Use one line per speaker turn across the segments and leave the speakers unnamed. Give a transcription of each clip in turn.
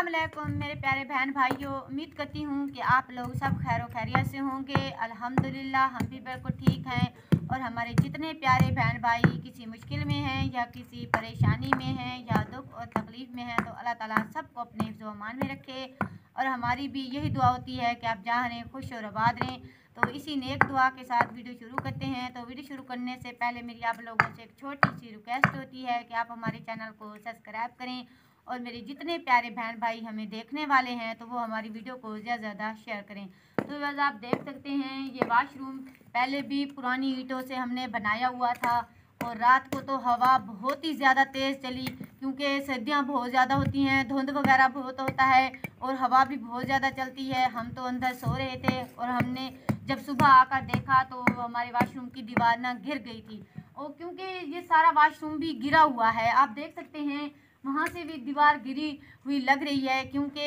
अस्सलाम वालेकुम मेरे प्यारे बहन भाइयों, उम्मीद करती हूँ कि आप लोग सब खैर खैरियत से होंगे। अल्हम्दुलिल्लाह हम भी बिल्कुल ठीक हैं। और हमारे जितने प्यारे बहन भाई किसी मुश्किल में हैं या किसी परेशानी में हैं या दुख और तकलीफ़ में हैं तो अल्लाह ताला सबको अपने हिफ्ज़ व अमान में रखे। और हमारी भी यही दुआ होती है कि आप जहाँ रहें खुश और आबाद रहें। तो इसी नेक दुआ के साथ वीडियो शुरू करते हैं। तो वीडियो शुरू करने से पहले मेरी आप लोगों से एक छोटी सी रिक्वेस्ट होती है कि आप हमारे चैनल को सब्सक्राइब करें और मेरे जितने प्यारे बहन भाई हमें देखने वाले हैं तो वो हमारी वीडियो को ज़्यादा ज़्यादा शेयर करें। तो वैसे आप देख सकते हैं ये वाशरूम पहले भी पुरानी ईंटों से हमने बनाया हुआ था। और रात को तो हवा बहुत ही ज़्यादा तेज़ चली क्योंकि सर्दियाँ बहुत ज़्यादा होती हैं, धुंध वगैरह बहुत होता है और हवा भी बहुत ज़्यादा चलती है। हम तो अंदर सो रहे थे और हमने जब सुबह आकर देखा तो हमारे वाशरूम की दीवार ना गिर गई थी। और क्योंकि ये सारा वाशरूम भी गिरा हुआ है, आप देख सकते हैं वहाँ से भी दीवार गिरी हुई लग रही है क्योंकि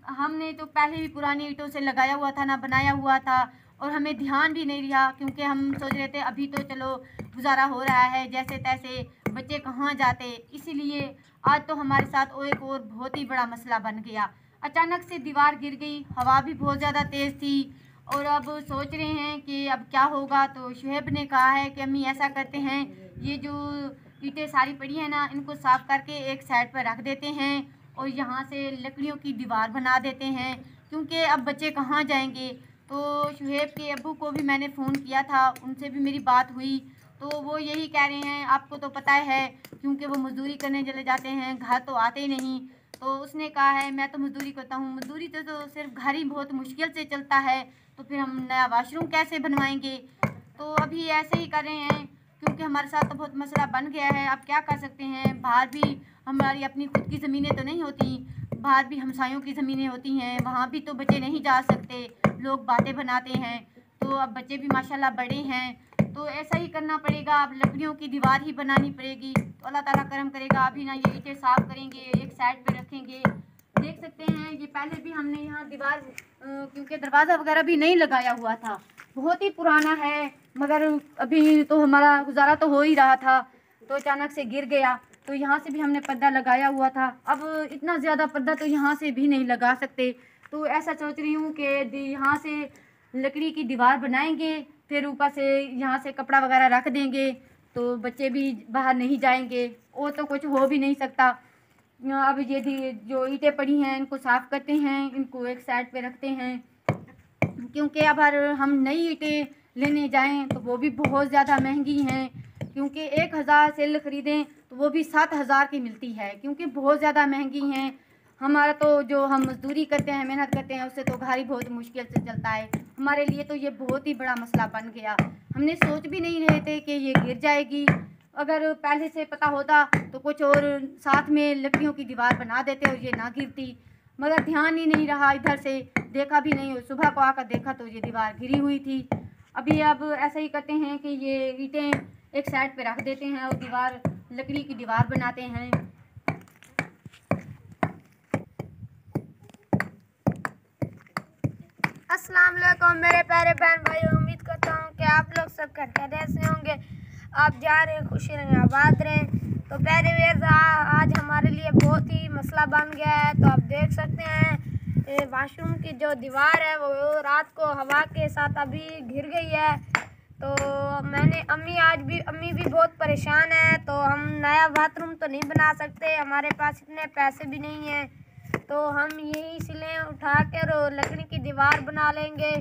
हमने तो पहले भी पुरानी ईंटों से लगाया हुआ था ना, बनाया हुआ था और हमें ध्यान भी नहीं रहा क्योंकि हम सोच रहे थे अभी तो चलो गुजारा हो रहा है जैसे तैसे, बच्चे कहाँ जाते। इसीलिए आज तो हमारे साथ और एक और बहुत ही बड़ा मसला बन गया। अचानक से दीवार गिर गई, हवा भी बहुत ज़्यादा तेज़ थी और अब सोच रहे हैं कि अब क्या होगा। तो शुएब ने कहा है कि अम्मी ऐसा करते हैं, ये जो ईंटें सारी पड़ी है ना इनको साफ़ करके एक साइड पर रख देते हैं और यहाँ से लकड़ियों की दीवार बना देते हैं क्योंकि अब बच्चे कहाँ जाएंगे। तो शुएब के अब्बू को भी मैंने फ़ोन किया था, उनसे भी मेरी बात हुई तो वो यही कह रहे हैं आपको तो पता है क्योंकि वो मज़दूरी करने चले जाते हैं, घर तो आते ही नहीं। तो उसने कहा है मैं तो मज़दूरी करता हूँ, मज़दूरी तो सिर्फ घर ही बहुत मुश्किल से चलता है, तो फिर हम नया वाशरूम कैसे बनवाएंगे। तो अभी ऐसे ही कर रहे हैं क्योंकि हमारे साथ तो बहुत मसला बन गया है। अब क्या कर सकते हैं, बाहर भी हमारी अपनी खुद की ज़मीनें तो नहीं होती, बाहर भी हमसायों की ज़मीनें होती हैं, वहाँ भी तो बच्चे नहीं जा सकते, लोग बातें बनाते हैं। तो अब बच्चे भी माशाल्लाह बड़े हैं तो ऐसा ही करना पड़ेगा, अब लकड़ियों की दीवार ही बनानी पड़ेगी। तो अल्लाह ताला करम करेगा, अभी ना ये ईंटें साफ़ करेंगे, एक साइड पे रखेंगे। देख सकते हैं ये पहले भी हमने यहाँ दीवार क्योंकि दरवाज़ा वगैरह भी नहीं लगाया हुआ था, बहुत ही पुराना है, मगर अभी तो हमारा गुजारा तो हो ही रहा था तो अचानक से गिर गया। तो यहाँ से भी हमने पर्दा लगाया हुआ था, अब इतना ज़्यादा पर्दा तो यहाँ से भी नहीं लगा सकते। तो ऐसा सोच रही हूँ कि यहाँ से लकड़ी की दीवार बनाएंगे, फिर ऊपर से यहाँ से कपड़ा वगैरह रख देंगे तो बच्चे भी बाहर नहीं जाएंगे, वो तो कुछ हो भी नहीं सकता। अब ये जो ईंटें पड़ी हैं इनको साफ़ करते हैं, इनको एक साइड पे रखते हैं क्योंकि अगर हम नई ईंटें लेने जाएं तो वो भी बहुत ज़्यादा महंगी हैं क्योंकि 1000 सेल ख़रीदें तो वो भी 7000 की मिलती है क्योंकि बहुत ज़्यादा महंगी हैं। हमारा तो जो हम मज़दूरी करते हैं, मेहनत करते हैं, उससे तो घर ही बहुत मुश्किल से चलता है। हमारे लिए तो ये बहुत ही बड़ा मसला बन गया, हमने सोच भी नहीं रहे थे कि ये गिर जाएगी। अगर पहले से पता होता तो कुछ और साथ में लकड़ियों की दीवार बना देते और ये ना गिरती, मगर ध्यान ही नहीं रहा, इधर से देखा भी नहीं और सुबह को आकर देखा तो ये दीवार गिरी हुई थी। अभी अब ऐसा ही करते हैं कि ये ईंटें एक साइड पे रख देते हैं और दीवार लकड़ी की दीवार बनाते हैं।
अस्सलाम वालेकुम मेरे प्यारे बहन भाई, उम्मीद करता हूँ कि आप लोग सब खैरियत से होंगे, आप जा रहे हैं खुशी रहें आबाद रहें। तो प्यारे व्यूअर्स, आज हमारे लिए बहुत ही मसला बन गया है। तो आप देख सकते हैं वाशरूम की जो दीवार है वो रात को हवा के साथ अभी गिर गई है। तो मैंने अम्मी भी बहुत परेशान है, तो हम नया बाथरूम तो नहीं बना सकते, हमारे पास इतने पैसे भी नहीं हैं, तो हम यही सिले उठा कर लकड़ी की दीवार बना लेंगे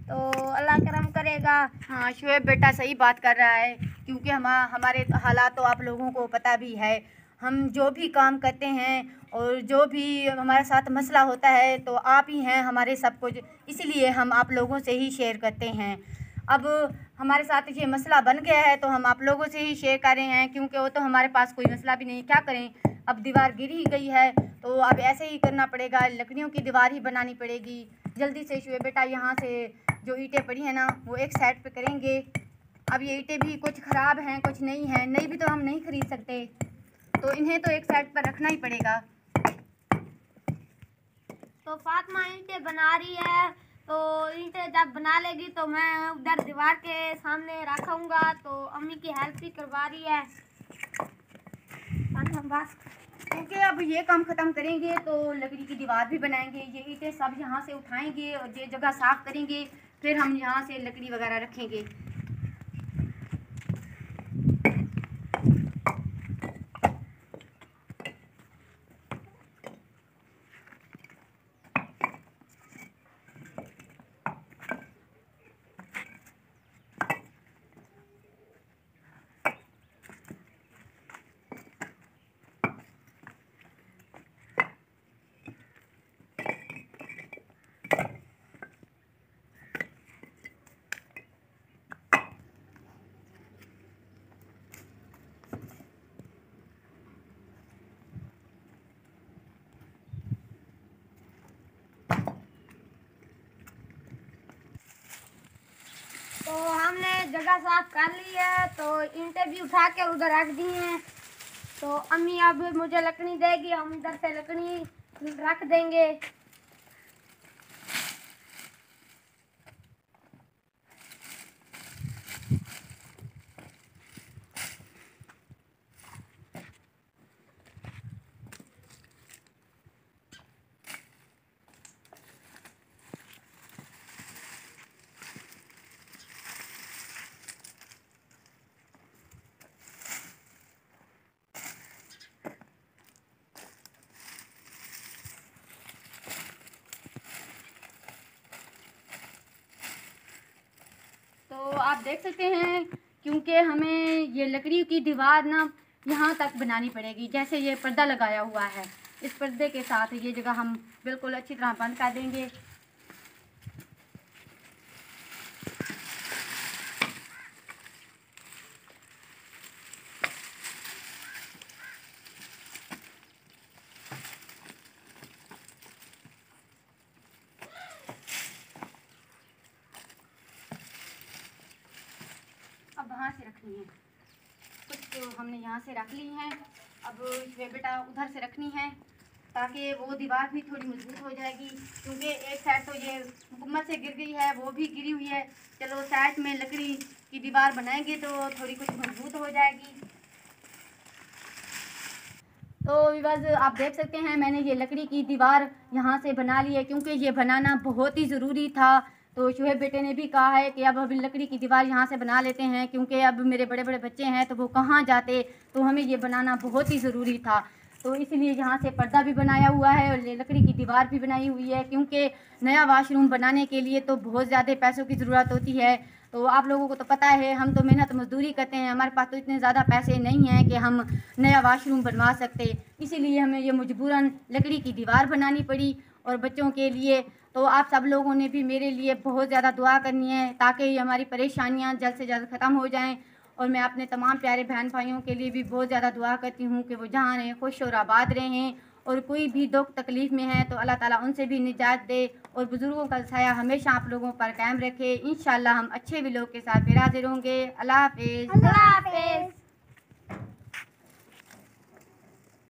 तो अल्लाह करम करेगा।
हाँ शुएब बेटा सही बात कर रहा है क्योंकि हमारे हालात तो आप लोगों को पता भी है। हम जो भी काम करते हैं और जो भी हमारे साथ मसला होता है तो आप ही हैं हमारे सब कुछ, इसीलिए हम आप लोगों से ही शेयर करते हैं। अब हमारे साथ ये मसला बन गया है तो हम आप लोगों से ही शेयर कर रहे हैं क्योंकि वो तो हमारे पास कोई मसला भी नहीं, क्या करें, अब दीवार गिर ही गई है तो अब ऐसे ही करना पड़ेगा, लकड़ियों की दीवार ही बनानी पड़ेगी। जल्दी से शुएब बेटा यहाँ से जो ईंटें पड़ी हैं ना वो एक साइड पे करेंगे। अब ये ईंटें भी कुछ ख़राब हैं कुछ नहीं हैं, नई भी तो हम नहीं ख़रीद सकते, तो इन्हें तो एक साइड पर रखना ही पड़ेगा।
तो फातिमा ईंटें बना रही है, तो ईंटें जब बना लेगी तो मैं उधर दीवार के सामने रखूँगा, तो अम्मी की हेल्प भी करवा रही है। बस,
क्योंकि अब ये काम ख़त्म करेंगे तो लकड़ी की दीवार भी बनाएंगे। ये ईंटें सब यहाँ से उठाएंगे और ये जगह साफ़ करेंगे, फिर हम यहाँ से लकड़ी वगैरह रखेंगे।
तो हमने जगह साफ कर ली है, तो ईंटें भी उठा के उधर रख दी हैं। तो अम्मी अब मुझे लकड़ी देगी, हम इधर से लकड़ी रख देंगे।
तो आप देख सकते हैं, क्योंकि हमें ये लकड़ी की दीवार ना यहाँ तक बनानी पड़ेगी। जैसे ये पर्दा लगाया हुआ है, इस पर्दे के साथ ये जगह हम बिल्कुल अच्छी तरह बंद कर देंगे। अब वहाँ से रखनी है, कुछ तो हमने यहाँ से रख ली हैं। अब इसमें बेटा उधर से रखनी है, ताकि वो दीवार भी थोड़ी मजबूत हो जाएगी। क्योंकि एक साइड तो ये मुकम्मल से गिर गई है, वो भी गिरी हुई है। चलो साइड में लकड़ी की दीवार बनाएंगे तो थोड़ी कुछ मजबूत हो जाएगी। तो विवाज आप देख सकते हैं, मैंने ये लकड़ी की दीवार यहाँ से बना ली है, क्योंकि ये बनाना बहुत ही ज़रूरी था। तो शुएब बेटे ने भी कहा है कि अब लकड़ी की दीवार यहाँ से बना लेते हैं, क्योंकि अब मेरे बड़े बड़े बच्चे हैं तो वो कहाँ जाते, तो हमें ये बनाना बहुत ही ज़रूरी था। तो इसलिए यहाँ से पर्दा भी बनाया हुआ है और ये लकड़ी की दीवार भी बनाई हुई है, क्योंकि नया वाशरूम बनाने के लिए तो बहुत ज़्यादा पैसों की ज़रूरत होती है। तो आप लोगों को तो पता है, हम तो मेहनत मजदूरी करते हैं, हमारे पास तो इतने ज़्यादा पैसे नहीं हैं कि हम नया वाशरूम बनवा सकते। इसीलिए हमें ये मजबूरन लकड़ी की दीवार बनानी पड़ी और बच्चों के लिए। तो आप सब लोगों ने भी मेरे लिए बहुत ज़्यादा दुआ करनी है, ताकि हमारी परेशानियां जल्द से जल्द ख़त्म हो जाएं। और मैं अपने तमाम प्यारे बहन भाइयों के लिए भी बहुत ज़्यादा दुआ करती हूँ कि वो जहाँ रहें खुश और आबाद रहें, और कोई भी दुख तकलीफ़ में है तो अल्लाह ताला उनसे भी निजात दे, और बुज़ुर्गों का साया हमेशा आप लोगों पर कायम रखे। इंशाअल्लाह हम अच्छे भी लोग के साथ फिर हाज़िर होंगे। अल्लाह हाफ़िज़।
अल्लाह हाफ़िज़।